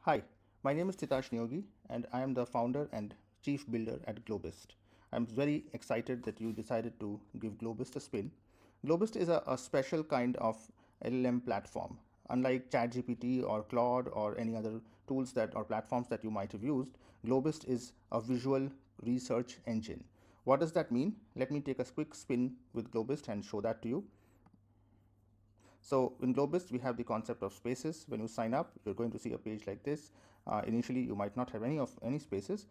Hi, my name is Titash Nyogi, and I am the founder and chief builder at Globist. I'm very excited that you decided to give Globist a spin. Globist is a special kind of LLM platform. Unlike ChatGPT or Claude or any other tools that or platforms that you might have used, Globist is a visual research engine. What does that mean? Let me take a quick spin with Globist and show that to you. So in Globist, we have the concept of spaces. When you sign up, you're going to see a page like this. Initially, you might not have any spaces.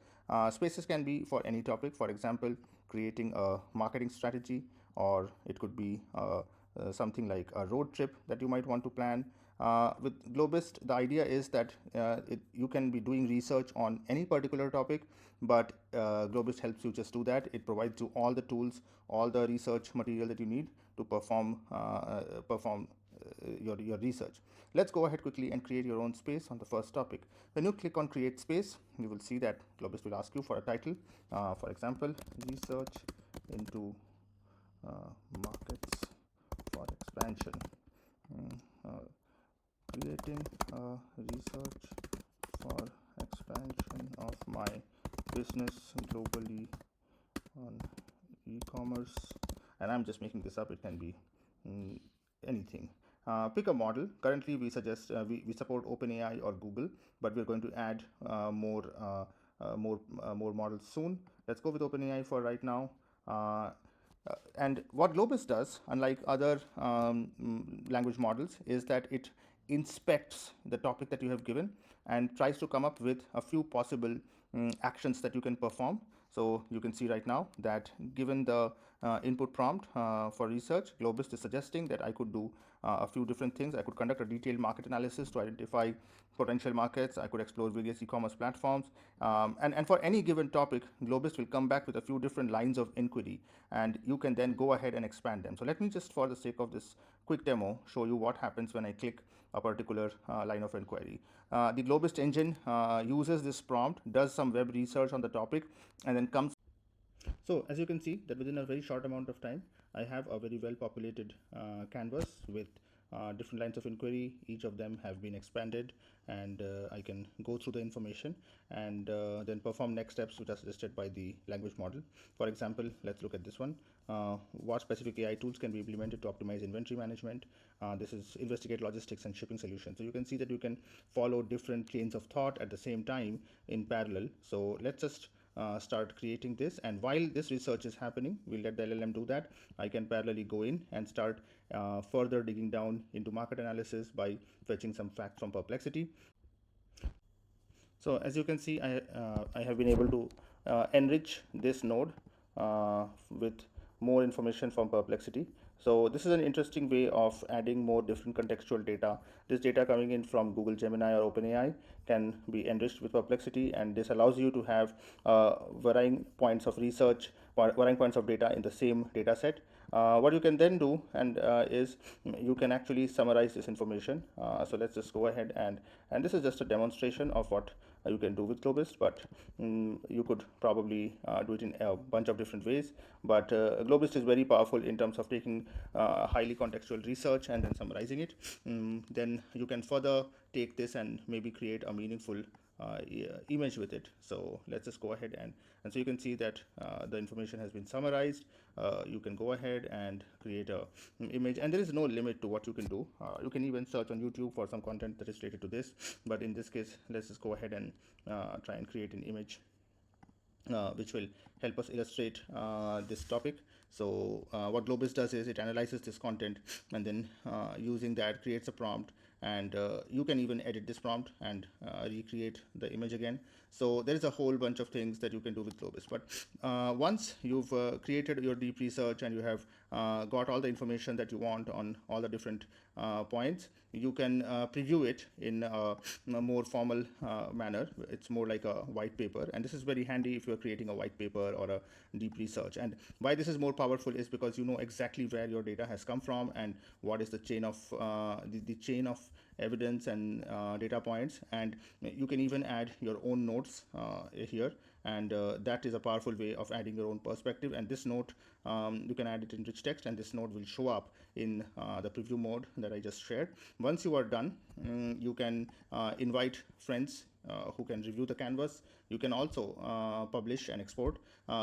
Spaces can be for any topic. For example, creating a marketing strategy, or it could be something like a road trip that you might want to plan. With Globist, the idea is that you can be doing research on any particular topic, but Globist helps you just do that. It provides you all the tools, all the research material that you need to perform your research. Let's go ahead quickly and create your own space on the first topic. When you click on create space, you will see that Globist will ask you for a title. For example, research into markets for expansion. Mm, uh, Creating a research for expansion of my business globally on e-commerce, and I'm just making this up. It can be mm, anything. Pick a model. Currently we suggest we support OpenAI or Google, but we're going to add more models soon. Let's go with OpenAI for right now. And what Globus does, unlike other language models, is that it inspects the topic that you have given and tries to come up with a few possible actions that you can perform. So you can see right now that given the input prompt for research, Globist is suggesting that I could do a few different things. I could conduct a detailed market analysis to identify potential markets. I could explore various e-commerce platforms. And for any given topic, Globist will come back with a few different lines of inquiry, and you can then go ahead and expand them. So let me just, for the sake of this quick demo, show you what happens when I click a particular line of inquiry. The Globist engine uses this prompt, does some web research on the topic, and then comes. So as you can see that within a very short amount of time, I have a very well populated canvas with different lines of inquiry. Each of them have been expanded, and I can go through the information and then perform next steps which are suggested by the language model. For example, let's look at this one. What specific AI tools can be implemented to optimize inventory management? This is investigate logistics and shipping solutions. So you can see that you can follow different chains of thought at the same time in parallel. So let's just start creating this, and while this research is happening, we'll let the LLM do that. I can parallelly go in and start further digging down into market analysis by fetching some facts from Perplexity. So as you can see, I have been able to enrich this node with more information from Perplexity. So this is an interesting way of adding more different contextual data. This data coming in from Google Gemini or OpenAI can be enriched with Perplexity, and this allows you to have varying points of research, varying points of data in the same data set. What you can then do and is you can actually summarize this information. So let's just go ahead and this is just a demonstration of what you can do with Globist, but you could probably do it in a bunch of different ways. But Globist is very powerful in terms of taking highly contextual research and then summarizing it. Then you can further take this and maybe create a meaningful image with it. So let's just go ahead and so you can see that the information has been summarized. You can go ahead and create a image, and there is no limit to what you can do. You can even search on YouTube for some content that is related to this, but in this case, let's just go ahead and try and create an image which will help us illustrate this topic. So what Globus does is it analyzes this content, and then using that creates a prompt, and you can even edit this prompt and recreate the image again. So there is a whole bunch of things that you can do with Globus. But once you've created your deep research and you have got all the information that you want on all the different points, you can preview it in a more formal manner. It's more like a white paper, and this is very handy if you're creating a white paper or a deep research. And why this is more powerful is because you know exactly where your data has come from and what is the chain of the chain of evidence and data points, and you can even add your own notes here, and that is a powerful way of adding your own perspective. And this note, you can add it in rich text, and this note will show up in the preview mode that I just shared. Once you are done, you can invite friends who can review the canvas. You can also publish and export.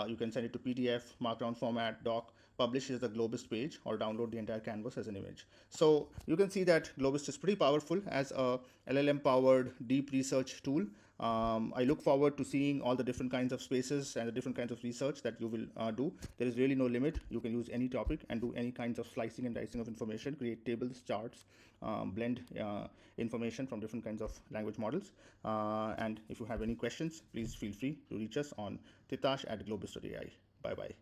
You can send it to PDF, markdown format, doc, publish as the Globist page, or download the entire canvas as an image. So you can see that Globist is pretty powerful as a LLM powered deep research tool. I look forward to seeing all the different kinds of spaces and the different kinds of research that you will do. There is really no limit. You can use any topic and do any kinds of slicing and dicing of information, create tables, charts, blend information from different kinds of language models. And if you have any questions, please feel free to reach us on titash@globist.ai. Bye bye.